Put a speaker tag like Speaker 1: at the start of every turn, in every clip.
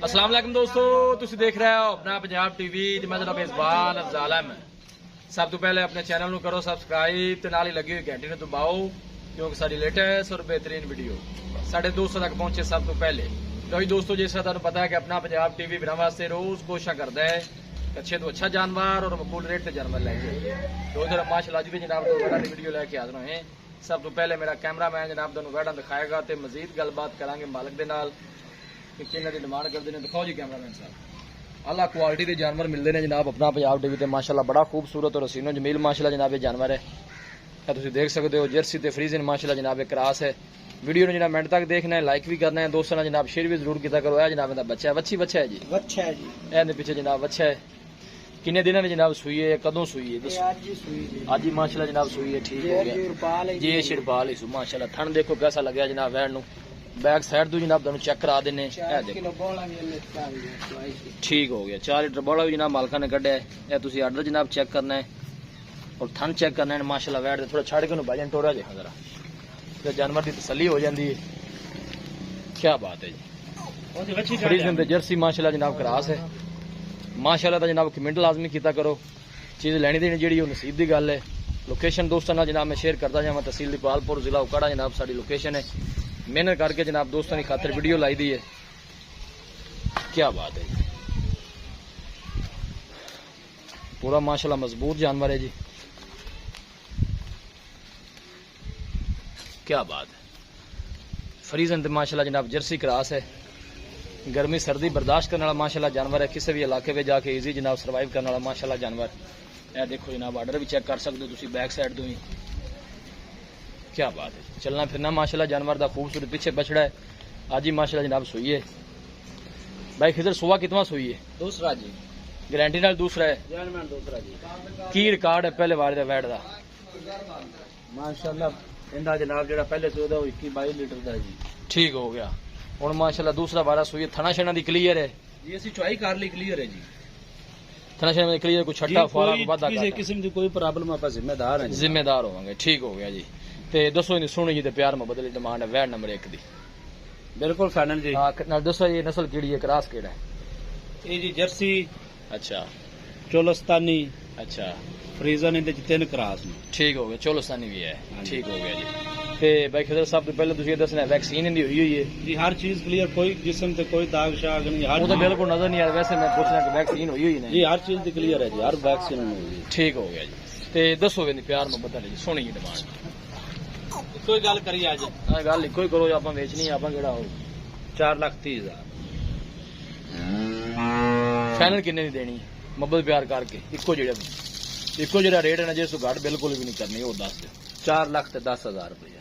Speaker 1: अस्सलाम वालेकुम दोस्तों, तुसी देख रहे हो अपना पंजाब टीवी ते मैं जनाब मेजबान अफजाल अहमद। सब तो पहले अपने चैनल को करो सब्सक्राइब ते नाल ही लगी हुई घंटी को दबाओ क्योंकि साडी लेटेस्ट और बेहतरीन वीडियो साढ़े दोस्तों तक पहुंचे सब तो पहले। तो दोस्तों जैसा तुहानू पता है कि अपना पंजाब टीवी बिना वास्ते रोज कोशिश करता है अच्छे तो अच्छा जानवर और मकबूल रेट से जानवर लेके। तो उधर माशाल्लाह अज भी जनाब तो बड़ा वीडियो लेके हाजिर हुए। सब तो पहले मेरा कैमरा मैन जनाब तुहानू वेड़ा दिखाएगा तो मजीद गलबात करांगे मालिक दे नाल कि किन्ना दी डिमांड करते हैं। दिखाओ जी कैमरामैन साहब, अल्लाह क्वालिटी के जानवर मिलते हैं जनाब अपना पंजाब टीवी ते माशाल्लाह बड़ा खूबसूरत और हसीनो जमील माशाल्लाह जनाब ये जानवर है। तुम देख सकते हो जर्सी ते फ्रीजन माशाल्लाह जनाब एक क्रास है। वीडियो ने जनाब मिनट तक देखना है, लाइक भी करना है, दोस्तों ने जनाब शेयर भी जरूर किया करो। है जनाब बच्चा है, बच्चा है जी,
Speaker 2: बच्चा है जी,
Speaker 1: ए पीछे जनाब बच्चा है। किन्ने दिन में जनाब सुई है, कदों सुई है? आज ही माशाल्लाह जनाब सुई है। ठीक हो गया जी, शिरपाल ही माशाल्लाह। थन देखो कैसा लगे जनाब वैन नू। बैक साइड तो जनाब तुहानू चेक करा देने। ठीक हो गया, 4 लीटर बड़ा भी जनाब मालका ने कढ़िया है। तुसी आर्डर जनाब चेक करना है और थन चेक करना है माशाल्लाह। वैट थोड़ा छड़ के भाजन टोरा देखा जरा तो जानवर की तसली हो जाती है। क्या बात है जी, फ्रीजन ते जर्सी माशाल्लाह जनाब क्रास है माशाल्लाह। तो जनाब कमेंट लाजमी किया करो, चीज़ लैनी देनी जी नसीब की गल है। लोकेशन दोस्तों नाल जनाब मैं शेयर करता जावा, तहसील दीपालपुर जिला उकाड़ा जनाब साड़ी लोकेशन है। मेहनत करके जनाब दोस्तों की खातिर वीडियो लाई दी है। क्या बात है जी, पूरा माशाल्लाह मजबूत जानवर है जी। क्या बात है, फ्रीजन ते माशाल्लाह जनाब जर्सी क्रास है। गर्मी सर्दी बर्दाश्त करने वाला माशाल्लाह जानवर है। किसी भी इलाके में जाके इजी जनाब सर्वाइव करने वाला माशाल्लाह जानवर। यह देखो जनाब आर्डर भी चेक कर सकते हो तुसी बैक साइड तो ही। क्या बात है, चलना फिरना माशाल्लाह जानवर का खूबसूरत। पीछे बछड़ा है, आज ही माशाल्लाह जनाब सुई है। भाई खिजर सुबह कितना सुई है? दूसरा जी, गारंटी नाल दूसरा है। दूसरा जी, की रिकॉर्ड है पहले बार वैट का?
Speaker 2: माशाल्लाह इंदा जनाब जेड़ा पहले सुदा 21-22 लीटर दा जी।
Speaker 1: ठीक हो गया, हुण माशाल्लाह दूसरा बारा सुई है। थना शना दी क्लियर है
Speaker 2: जी, असि चुआई कर ली क्लियर है जी।
Speaker 1: थना शना दी क्लियर, कोई छट्टा फुआरा को वादा
Speaker 2: किसी किस्म की कोई प्रॉब्लम आप जिम्मेदार है,
Speaker 1: जिम्मेदार होवांगे। ठीक हो गया जी। ते दसो इन्हें सोनी जी ते प्यार मोहब्बत दी डिमांड है वैट नंबर 1 दी।
Speaker 2: बिल्कुल फाइनल जी।
Speaker 1: हां नाल दसो ये नस्ल केड़ी है, क्रास केड़ा है?
Speaker 2: ये जी जर्सी,
Speaker 1: अच्छा
Speaker 2: चोलस्तानी,
Speaker 1: अच्छा
Speaker 2: फ्रीजन इंदे 3 क्रास ने।
Speaker 1: ठीक हो गया, चोलस्तानी भी है। ठीक हो गया जी। ते भाई खिदर साहब तो पहले तुझे दसना वैक्सीन इंदी हुई है
Speaker 2: जी? हर चीज क्लियर, कोई जिस्म ते कोई दाग शाग नहीं। हर
Speaker 1: वो तो बिल्कुल नजर नहीं आ रहा। वैसे मैं पूछना कि वैक्सीन हुई है
Speaker 2: जी? हर चीज दी क्लियर है जी, हर वैक्सीन हुई है।
Speaker 1: ठीक हो गया जी। ते दसो इन्दी प्यार मोहब्बत जी सोनी जी डिमांड।
Speaker 2: कोई गल करिए आज?
Speaker 1: हां गल इको ही करो, आप बेचनी आप केड़ा हो?
Speaker 2: 4,30,000
Speaker 1: फाइनल किन्ने दी देनी है मोहब्बत प्यार करके? इको जेड़ा रेट है ना जिस घट बिल्कुल भी नहीं करनी, वो दस दो।
Speaker 2: 4,10,000 रुपया।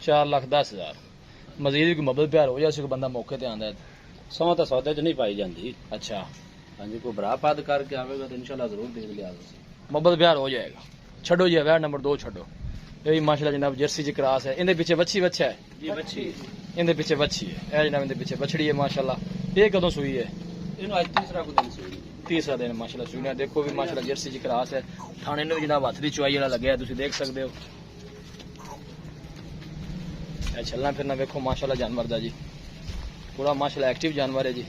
Speaker 1: 4,10,000 मजीद भी मोहब्बत प्यार हो जाए कोई बंदा मौके ते आंदा है?
Speaker 2: सौ तो सौदे च नहीं पाई जाती।
Speaker 1: अच्छा
Speaker 2: हाँ जी, कोई भरा पाद करके आवेगा तो इंशाल्लाह जरूर देख लिया।
Speaker 1: मोहब्बत प्यार हो जाएगा। छो जी वैट नंबर 2 छो। यही माशाल्लाह जनाब जर्सी च क्रास है। इनके पीछे बच्ची बच्चा है
Speaker 2: जी, बच्ची
Speaker 1: इनके पीछे बच्ची है। यह जनाब इनके पीछे बछड़ी है माशाल्लाह। ये कदों सुई है?
Speaker 2: इन्हों आज तीसरा को दिन सुई।
Speaker 1: तीसरा दिन माशाल्लाह सुई। देखो भी माशाल्लाह जर्सी च क्रास है। थाने ने भी जनाब हथ की चुआई वाला लगे तुम देख सकते हो। चलना फिरना वेखो माशाल्लाह जानवर दा जी, पूरा माशाल्लाह एक्टिव जानवर है जी।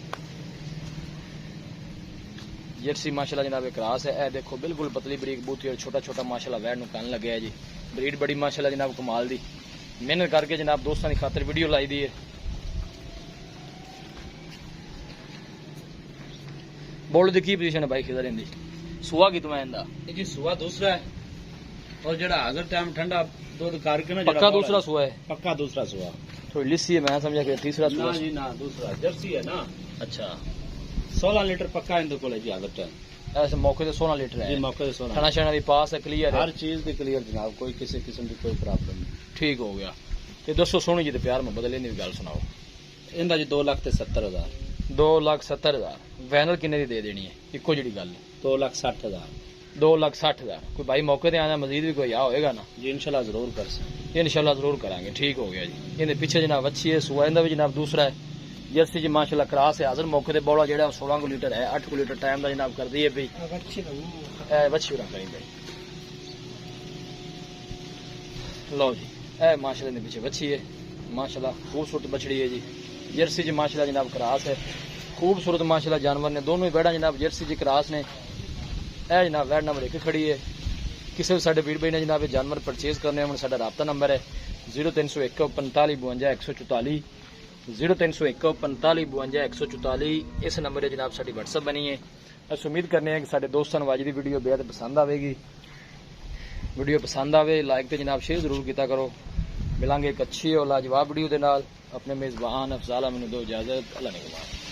Speaker 1: जर्सी माशाल्लाह जनाब क्रास है। ए देखो बिल्कुल पतली बरीक बूथी और छोटा छोटा माशाल्लाह वैट नुकान लगे है जी। ब्रीड बड़ी माशाल्लाह जनाब कमाल दी। मेहनत करके जनाब दोस्तों की खातिर वीडियो लाई दी है। बोल दी की पोजीशन है भाई खिदर इंदी? सुआ की तुम्हें इंदा
Speaker 2: जी? सुआ दूसरा है और जेड़ा हाजिर टाइम ठंडा दूध करके ना
Speaker 1: पक्का दूसरा सुआ है?
Speaker 2: पक्का दूसरा सुआ।
Speaker 1: थोड़ी लिस्सी है, मैं समझा कि तीसरा सुआ।
Speaker 2: ना जी ना, दूसरा जर्सी है ना।
Speaker 1: अच्छा
Speaker 2: 16 लीटर पक्का इंदे कोले जी हाजिर टाइम।
Speaker 1: ऐसे मौके से 16 लीटर है
Speaker 2: जी, मौके से 16।
Speaker 1: खाना शाना भी पास है, क्लियर है,
Speaker 2: हर चीज की क्लियर जनाब, कोई किसी किस्म की कोई प्रॉब्लम नहीं।
Speaker 1: ठीक हो गया। तो दसो सोनी जी प्यार मोहब्बत लेनी गल सुनाओ।
Speaker 2: इंदा जी 2,70,000।
Speaker 1: 2,70,000 फाइनल किन्ने दी दे देनी है? इको जी गल
Speaker 2: 2,60,000।
Speaker 1: 2,60,000 कोई भाई मौके ते आना मजीद भी कोई आ होएगा ना?
Speaker 2: जी इंशाल्लाह जरूर कर सकते,
Speaker 1: इंशाल्लाह जरूर करांगे। ठीक हो गया जी। इनके पीछे जनाब अच्छी है, सुआ इंदा भी जनाब दूसरा है। जर्सी जी माशाल्लाह क्रास है। हाजिर मौके ते बौला जेड़ा 16 लीटर है, 8 लीटर टाइम का जनाब कर दी है भाई। बच्ची रख करेंगे लो जी। ए माशाल्लाह इनके पीछे बच्ची है माशाल्लाह खूबसूरत बछड़ी है जी। जर्सी जी माशाल्लाह जनाब क्रास है। खूबसूरत माशाल्लाह जानवर ने, दोनों ही बैड़ा जनाब जर्सी जी क्रास ने। यह जनाब वैड नंबर 1 खड़ी है। किसी भी साढ़े वीर भाई ने जनाब जानवर परचेज करने होने साडा राबता नंबर है 0301 45 52 144 0301 45 52 144। इस नंबर पर जनाब साडी WhatsApp बनी है। अस उम्मीद करने हैं कि साडे दोस्तों नूं अज दी वीडियो बेहद पसंद आएगी। वीडियो पसंद आवे लाइक तो जनाब शेयर जरूर किया करो। मिलांगे एक अच्छी और लाजवाब वीडियो के नाल। अपने मेज़बान अफजाल अहमद नूं दो इजाजत। अल्लाह ने